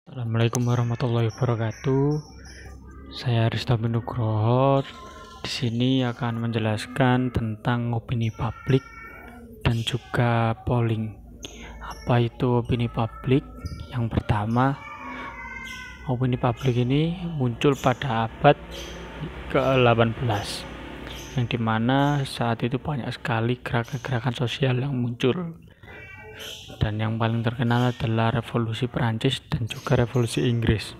Assalamualaikum warahmatullahi wabarakatuh. Saya Arista Nugroho. Di sini akan menjelaskan tentang opini publik dan juga polling. Apa itu opini publik? Yang pertama, opini publik ini muncul pada abad ke-18, yang dimana saat itu banyak sekali gerakan-gerakan sosial yang muncul. Dan yang paling terkenal adalah revolusi Perancis dan juga revolusi Inggris.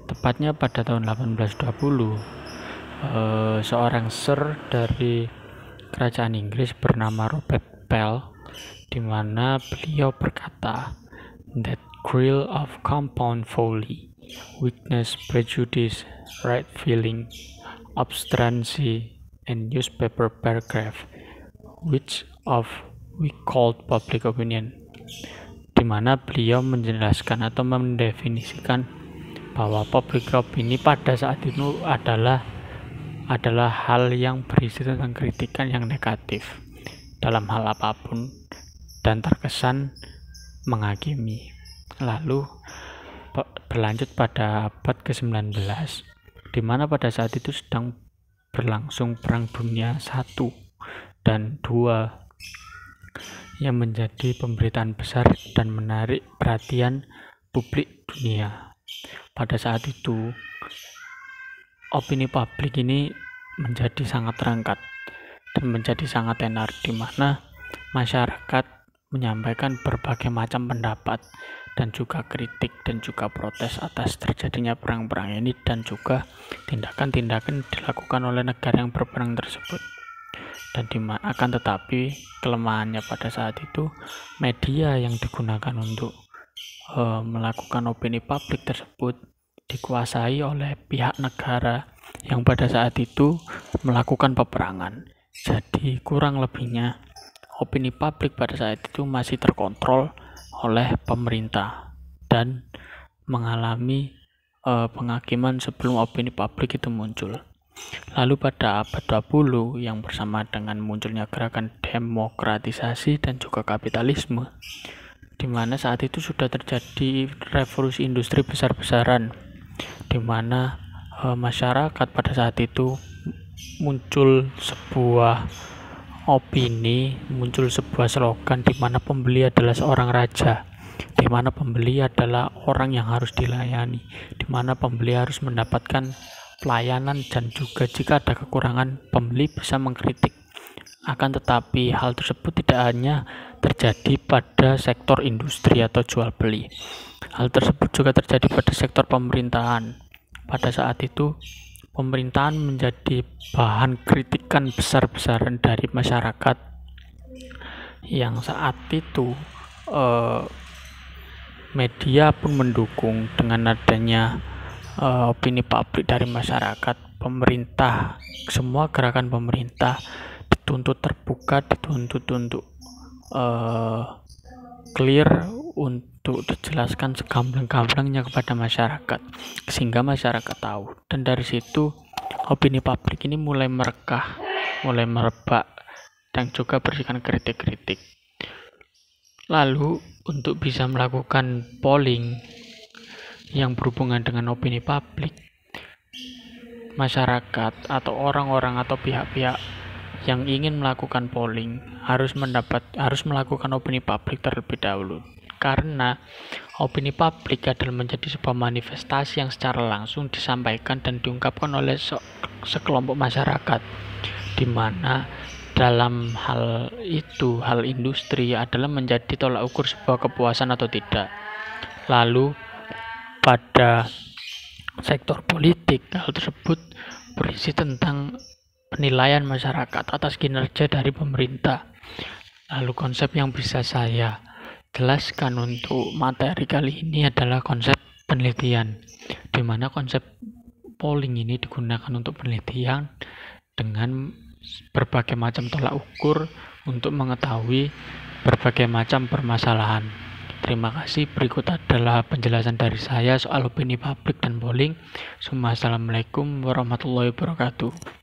Tepatnya pada tahun 1820, seorang Sir dari kerajaan Inggris bernama Robert Pell, di mana beliau berkata, "That grill of compound folly, weakness, prejudice, right feeling, obstinacy, and newspaper paragraph, which of we called public opinion," di mana beliau menjelaskan atau mendefinisikan bahwa public opinion pada saat itu adalah hal yang berisi tentang kritikan yang negatif dalam hal apapun dan terkesan menghakimi. Lalu berlanjut pada abad ke-19, di mana pada saat itu sedang berlangsung Perang Dunia I dan II, yang menjadi pemberitaan besar dan menarik perhatian publik dunia. Pada saat itu, opini publik ini menjadi sangat terangkat dan menjadi sangat tenar, di mana masyarakat menyampaikan berbagai macam pendapat dan juga kritik dan juga protes atas terjadinya perang-perang ini dan juga tindakan-tindakan dilakukan oleh negara yang berperang tersebut. Dan akan tetapi kelemahannya pada saat itu, media yang digunakan untuk melakukan opini publik tersebut dikuasai oleh pihak negara yang pada saat itu melakukan peperangan. Jadi kurang lebihnya opini publik pada saat itu masih terkontrol oleh pemerintah dan mengalami penghakiman sebelum opini publik itu muncul. Lalu pada abad 20 yang bersama dengan munculnya gerakan demokratisasi dan juga kapitalisme, di mana saat itu sudah terjadi revolusi industri besar-besaran, di mana masyarakat pada saat itu muncul sebuah opini, muncul sebuah slogan di mana pembeli adalah seorang raja, di mana pembeli adalah orang yang harus dilayani, di mana pembeli harus mendapatkan pelayanan dan juga jika ada kekurangan pembeli bisa mengkritik. Akan tetapi hal tersebut tidak hanya terjadi pada sektor industri atau jual beli. Hal tersebut juga terjadi pada sektor pemerintahan. Pada saat itu pemerintahan menjadi bahan kritikan besar-besaran dari masyarakat, yang saat itu media pun mendukung dengan adanya opini publik dari masyarakat. Pemerintah, semua gerakan pemerintah dituntut terbuka, dituntut untuk clear, untuk dijelaskan segamblang-gamblangnya kepada masyarakat sehingga masyarakat tahu. Dan dari situ opini publik ini mulai merekah, mulai merebak dan juga berikan kritik-kritik. Lalu untuk bisa melakukan polling yang berhubungan dengan opini publik, masyarakat atau orang-orang atau pihak-pihak yang ingin melakukan polling harus melakukan opini publik terlebih dahulu, karena opini publik adalah menjadi sebuah manifestasi yang secara langsung disampaikan dan diungkapkan oleh sekelompok masyarakat, di mana dalam hal itu, hal industri adalah menjadi tolak ukur sebuah kepuasan atau tidak. Lalu pada sektor politik, hal tersebut berisi tentang penilaian masyarakat atas kinerja dari pemerintah. Lalu konsep yang bisa saya jelaskan untuk materi kali ini adalah konsep penelitian, di mana konsep polling ini digunakan untuk penelitian dengan berbagai macam tolak ukur untuk mengetahui berbagai macam permasalahan. Terima kasih. Berikut adalah penjelasan dari saya soal opini publik dan polling. Assalamualaikum warahmatullahi wabarakatuh.